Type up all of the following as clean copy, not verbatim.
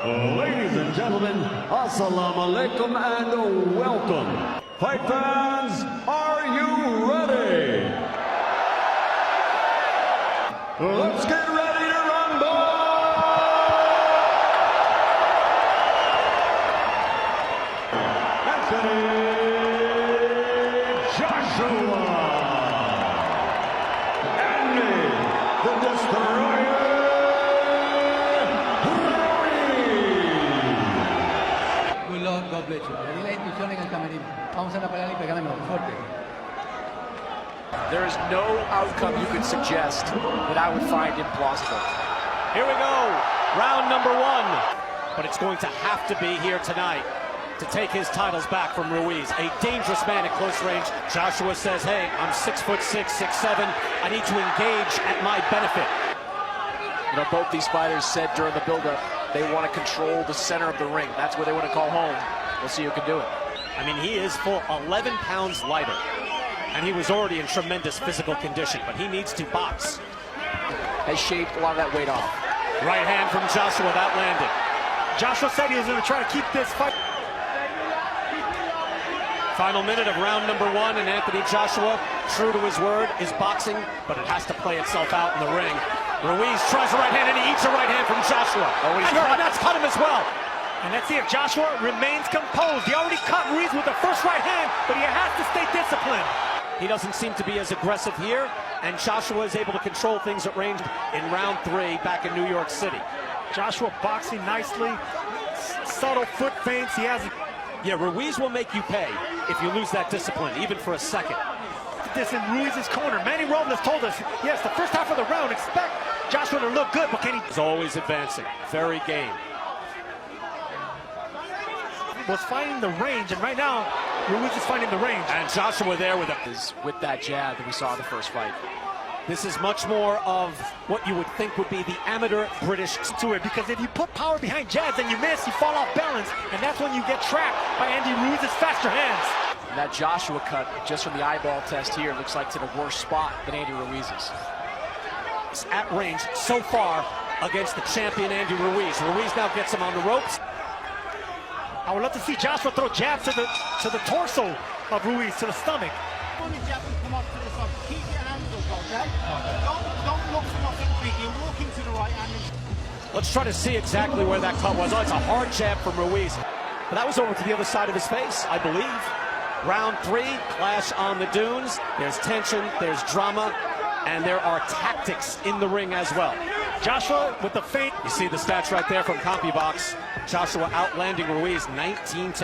Ladies and gentlemen, assalamu alaikum and welcome. Fight fans, are you ready? Let's get ready to rumble! Anthony Joshua and the Destroyer. God bless you. Le di la instrucción en el camerino. Vamos a la pelea y pegaremos fuerte. There is no outcome you could suggest that I would find implausible. Here we go, round number one. But it's going to have to be here tonight to take his titles back from Ruiz. A dangerous man at close range. Joshua says, hey, I'm 6'6", 6'7". I need to engage at my benefit. You know, both these fighters said during the build-up they want to control the center of the ring. That's where they want to call home. We'll see who can do it. I mean, he is full 11 pounds lighter, and he was already in tremendous physical condition, but he needs to box. Has shaved a lot of that weight off. Right hand from Joshua, that landed. Joshua said he was going to try to keep this fight. Final minute of round number one, and Anthony Joshua, true to his word, is boxing, but it has to play itself out in the ring. Ruiz tries a right hand, and he eats a right hand from Joshua. Oh, he's hurt. That's cut him as well. And let's see if Joshua remains composed. He already cut Ruiz with the first right hand, but he has to stay disciplined. He doesn't seem to be as aggressive here, and Joshua is able to control things at range in round three back in New York City. Joshua boxing nicely, subtle foot feints. He has. Yeah, Ruiz will make you pay if you lose that discipline, even for a second. This in Ruiz's corner. Manny Robles told us, yes, the first half of the round, expect Joshua to look good, but can he? He's always advancing, very game. Was finding the range, and right now, Ruiz is finding the range. And Joshua there with that jab that we saw in the first fight. This is much more of what you would think would be the amateur British to it, because if you put power behind jabs and you miss, you fall off balance, and that's when you get trapped by Andy Ruiz's faster hands. And that Joshua cut, just from the eyeball test here, looks like it's in a worse spot than Andy Ruiz's. It's at range so far against the champion Andy Ruiz. Ruiz now gets him on the ropes. I would love to see Joshua throw jabs to the torso of Ruiz, to the stomach. When the jab will come up to the side, keep your hands up, okay? Don't look for nothing big. You're walking to the right hand. Let's try to see exactly where that cut was. Oh, it's a hard jab from Ruiz. But that was over to the other side of his face, I believe. Round three, clash on the dunes. There's tension, there's drama, and there are tactics in the ring as well. Joshua with the feint. You see the stats right there from CompuBox. Joshua outlanding Ruiz 19-8.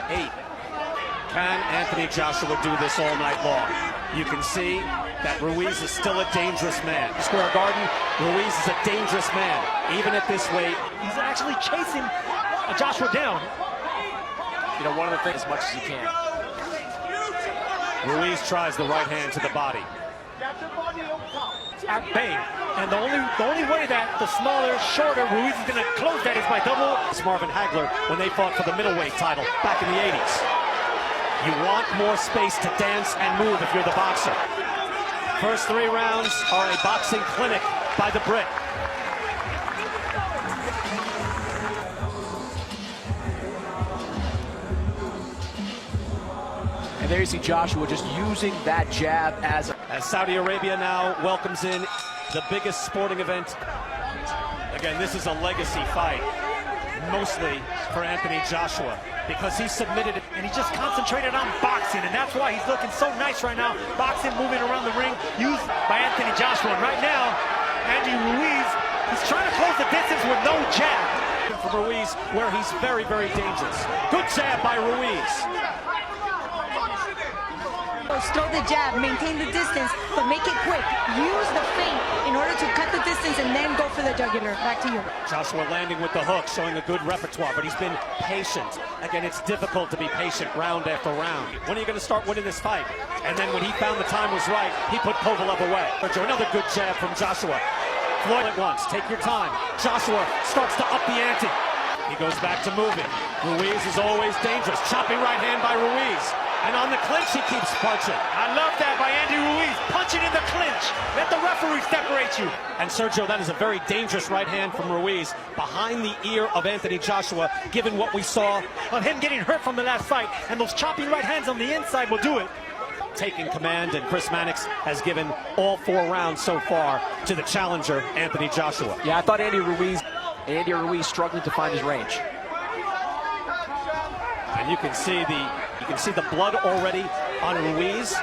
Can Anthony Joshua do this all night long? You can see that Ruiz is still a dangerous man. Square Garden, Ruiz is a dangerous man, even at this weight. He's actually chasing Joshua down. You know, one of the things as much as he can. Ruiz tries the right hand to the body. At bay. And the only way that the smaller, shorter Ruiz is going to close that is by double. It's Marvin Hagler when they fought for the middleweight title back in the 80s. You want more space to dance and move if you're the boxer. First three rounds are a boxing clinic by the Brit. And there you see Joshua just using that jab as Saudi Arabia now welcomes in the biggest sporting event. Again, this is a legacy fight, mostly for Anthony Joshua, because he submitted it. And he just concentrated on boxing, and that's why he's looking so nice right now. Boxing, moving around the ring, used by Anthony Joshua. And right now, Andy Ruiz, he's trying to close the distance with no jab. For Ruiz, where he's very, very dangerous. Good jab by Ruiz. Throw the jab, maintain the distance, but make it quick. Use the feint in order to cut the distance and then go for the jugular. Back to you. Joshua landing with the hook, showing a good repertoire, but he's been patient. Again, it's difficult to be patient round after round. When are you going to start winning this fight? And then when he found the time was right, he put Kovalev away. Another good jab from Joshua. Floyd at once. Take your time. Joshua starts to up the ante. He goes back to moving. Ruiz is always dangerous. Chopping right hand by Ruiz. And on the clinch, he keeps punching. I love that by Andy Ruiz, punching in the clinch. Let the referee separate you. And Sergio, that is a very dangerous right hand from Ruiz behind the ear of Anthony Joshua, given what we saw Of him getting hurt from the last fight, and those chopping right hands on the inside will do it. taking command, and Chris Mannix has given all 4 rounds so far to the challenger, Anthony Joshua. Yeah, I thought Andy Ruiz struggling to find his range. And you can see the blood already on Ruiz,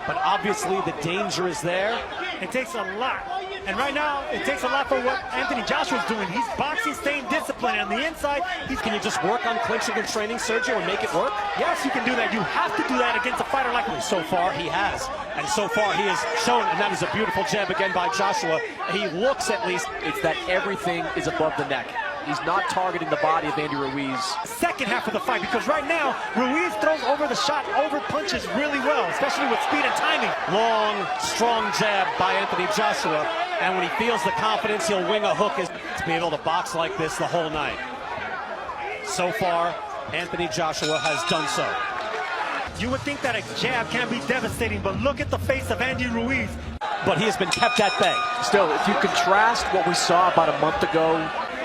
but obviously the danger is there. It takes a lot. And right now, it takes a lot for what Anthony Joshua's doing. He's boxing, staying disciplined. On the inside, Can you just work on clinching and training, Sergio, and make it work? yes, you can do that. You have to do that against a fighter like Ruiz. So far, he has. And so far, he has shown, and that is a beautiful jab again by Joshua. He looks, at least. It's that everything is above the neck. He's not targeting the body of Andy Ruiz. Second half of the fight, because right now, Ruiz throws over the shot, over punches really well, especially with speed and timing. Long, strong jab by Anthony Joshua. And when he feels the confidence, he'll wing a hook to be able to box like this the whole night. So far, Anthony Joshua has done so. You would think that a jab can be devastating, but look at the face of Andy Ruiz. But he has been kept at bay. Still, if you contrast what we saw about a month ago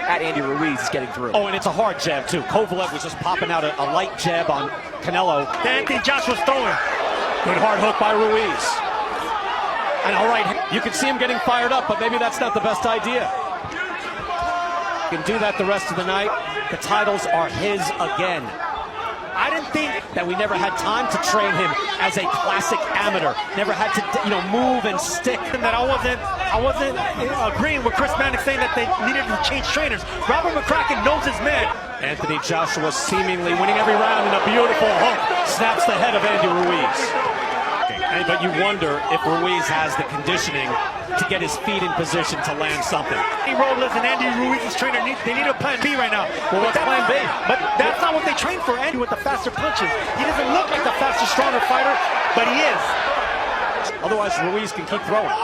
at Andy Ruiz, is getting through. Oh, and it's a hard jab, too. Kovalev was just popping out a light jab on Canelo. Anthony Joshua's throwing. Good hard hook by Ruiz. And all right, you can see him getting fired up, but maybe that's not the best idea. He can do that the rest of the night. The titles are his again. I didn't think that we never had time to train him as a classic amateur. Never had to, move and stick. And that I wasn't agreeing with Chris Mannix saying that they needed to change trainers. Robert McCracken knows his man. Anthony Joshua seemingly winning every round, and a beautiful hook snaps the head of Andy Ruiz. But you wonder if Ruiz has the conditioning to get his feet in position to land something. Robles and Andy Ruiz's trainer, they need a plan B right now. Well, what's plan B? But that's not what they train for, Andy, with the faster punches. He doesn't look like the faster, stronger fighter, but he is. Otherwise, Ruiz can keep throwing.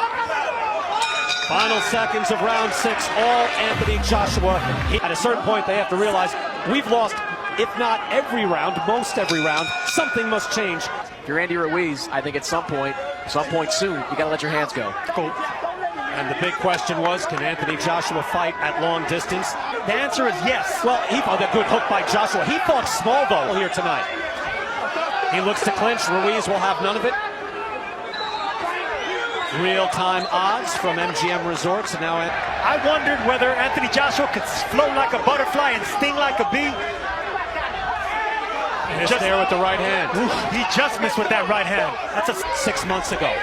Final seconds of round 6, all Anthony Joshua. At a certain point, they have to realize we've lost, if not every round, most every round. Something must change. If you're Andy Ruiz, I think at some point soon, you got to let your hands go. And the big question was, can Anthony Joshua fight at long distance? The answer is yes. Well, he fought a good hook by Joshua. He fought small, though, here tonight. He looks to clinch. Ruiz will have none of it. Real-time odds from MGM Resorts. And now I wondered whether Anthony Joshua could float like a butterfly and sting like a bee. Just there with the right hand. Oof, he just missed with that right hand. That's 6 months ago.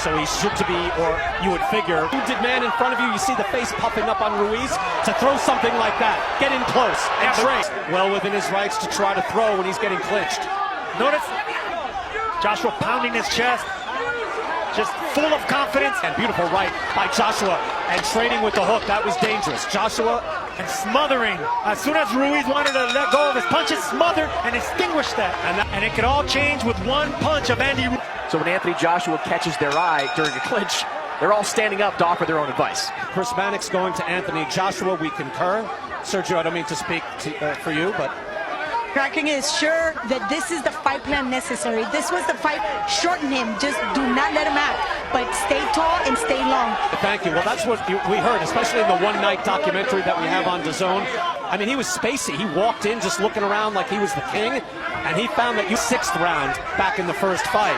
So he should be, or you would figure, wounded man in front of you, you see the face puffing up on Ruiz, to throw something like that. Get in close and train. Well within his rights to try to throw when he's getting clinched. Notice Joshua pounding his chest, just full of confidence. And beautiful right by Joshua, and training with the hook. That was dangerous. Joshua and smothering. As soon as Ruiz wanted to let go of his punches, smothered and extinguished that. And it could all change with one punch of Andy Ruiz. So when Anthony Joshua catches their eye during a clinch, they're all standing up to offer their own advice. Chris Mannix going to Anthony Joshua. We concur. Sergio, I don't mean to speak for you, but Kraken is sure that this is the fight plan necessary. This was the fight. Shorten him. Just do not let him out. But stay tall and stay long. Thank you. Well, that's what we heard, especially in the one-night documentary that we have on DAZN. I mean, he was spacey. He walked in just looking around like he was the king, and he found that 6th round back in the first fight.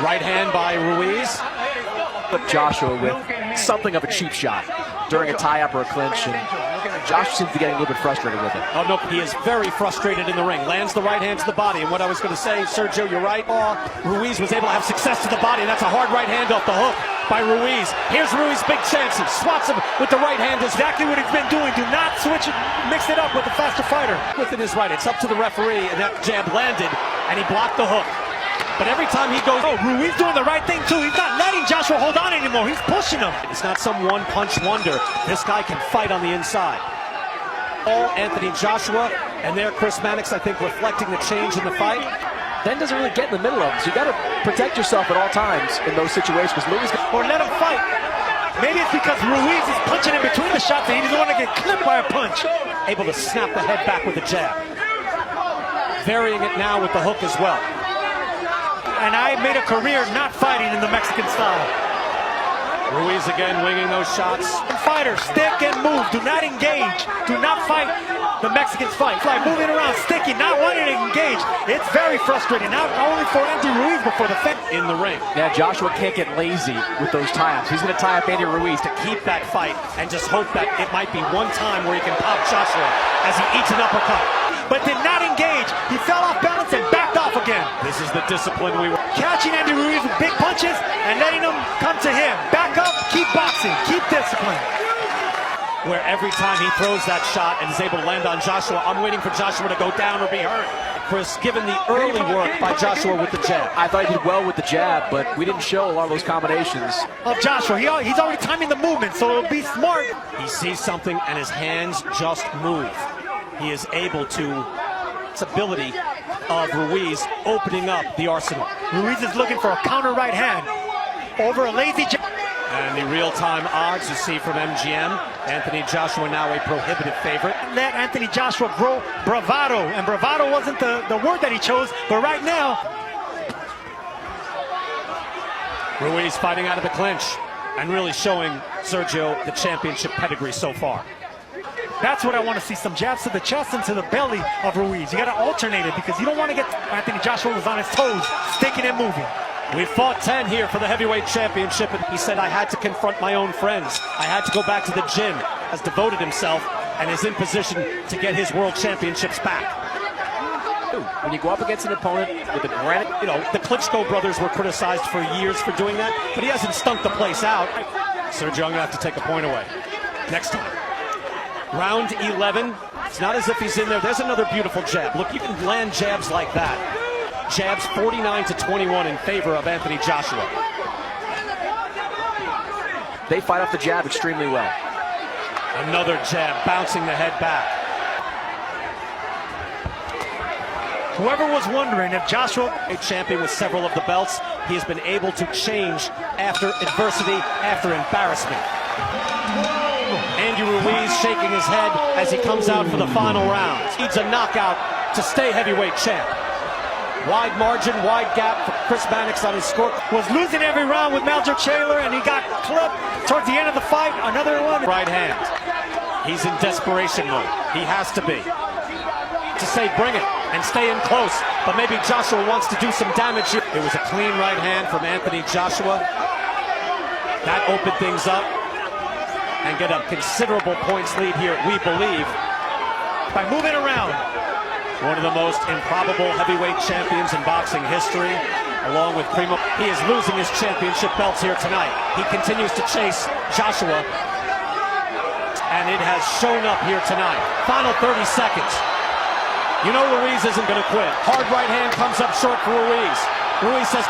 Right hand by Ruiz. But Joshua with something of a cheap shot during a tie-up or a clinch. And Josh seems to be getting a little bit frustrated with it. Oh, no, he is very frustrated in the ring. Lands the right hand to the body. And what I was going to say, Sergio, you're right. Ruiz was able to have success to the body. And that's a hard right hand off the hook by Ruiz. Here's Ruiz, big chance. He swats him with the right hand. Exactly what he's been doing. Do not switch it, mix it up with the faster fighter. Within his right. It's up to the referee. And that jab landed, and he blocked the hook. But every time he goes... Oh, Ruiz doing the right thing, too. He's not letting Joshua hold on anymore. He's pushing him. It's not some one-punch wonder. This guy can fight on the inside. All Anthony Joshua, and there Chris Mannix, I think, reflecting the change in the fight. Ben doesn't really get in the middle of them, so you got to protect yourself at all times in those situations. Or let him fight. Maybe it's because Ruiz is punching in between the shots and he doesn't want to get clipped by a punch. Able to snap the head back with a jab. varying it now with the hook as well. And I made a career not fighting in the Mexican style. Ruiz again winging those shots. Fighters, stick and move. Do not engage. Do not fight the Mexicans fight. Like moving around, sticky, not wanting to engage. It's very frustrating, not only for Andy Ruiz, but for the fence. In the ring. Yeah, Joshua can't get lazy with those tie-ups. He's going to tie up Andy Ruiz to keep That fight and just hope that it might be one time where he can pop Joshua as he eats an uppercut. But did not engage. He fell off balance and backed off again. This is the discipline we were. Catching Andy Ruiz with big punches and letting them come to him. Back up, keep boxing, keep discipline. Where every time he throws that shot and is able to land on Joshua, I'm waiting for Joshua to go down or be hurt. Chris, given the early work by Joshua with the jab. I thought he did well with the jab, but we didn't show a lot of those combinations. Of Joshua, he's already timing the movement, so it'll be smart. He sees something and his hands just move. He is able to, it's ability of Ruiz opening up the arsenal. Ruiz is looking for a counter right hand over a lazy jab. And the real-time odds you see from MGM, Anthony Joshua now a prohibitive favorite. Let Anthony Joshua grow bravado, and bravado wasn't the word that he chose, but right now, Ruiz fighting out of the clinch and really showing Sergio the championship pedigree so far. that's what I want to see, some jabs to the chest and to the belly of Ruiz. You got to alternate it because you don't want to get Anthony Joshua was on his toes, sticking and moving. We fought 10 here for the heavyweight championship, and he said, I had to confront my own friends. I had to go back to the gym. Has devoted himself and is in position to get his world championships back. When you go up against an opponent with a granite, You know, the Klitschko brothers were criticized for years for doing that, but he hasn't stunk the place out. Sergio, I'm going to have to take a point away next time. Round 11. It's not as if he's in there. There's another beautiful jab. Look, you can land jabs like that. Jabs 49-21 in favor of Anthony Joshua. they fight off the jab extremely well. Another jab, bouncing the head back. Whoever was wondering if Joshua, A champion with several of the belts, he has been able to change after adversity, after embarrassment. Andy Ruiz shaking his head as he comes out for the final round. Needs a knockout to stay heavyweight champ. Wide margin, wide gap for Chris Mannix on his score. was losing every round with Maljo Chandler, and he got clipped towards the end of the fight. Another one. Right hand. He's in desperation mode. He has to be. To say bring it and stay in close. But maybe Joshua wants to do some damage here. It was a clean right hand from Anthony Joshua. That opened things up. And get a considerable points lead here, we believe. By moving around. One of the most improbable heavyweight champions in boxing history, along with Primo. He is losing his championship belts here tonight. He continues to chase Joshua, and it has shown up here tonight. Final 30 seconds. You know Ruiz isn't going to quit. Hard right hand comes up short for Ruiz. Ruiz says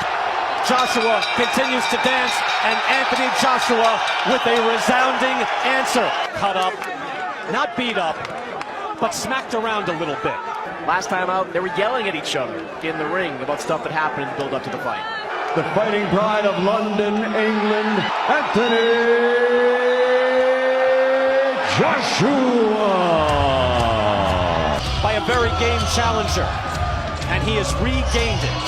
Joshua continues to dance, and Anthony Joshua with a resounding answer. Cut up, not beat up, but smacked around a little bit. Last time out, they were yelling at each other in the ring about stuff that happened in the build-up to the fight. The fighting pride of London, England, Anthony Joshua. By a very game challenger, and he has regained it.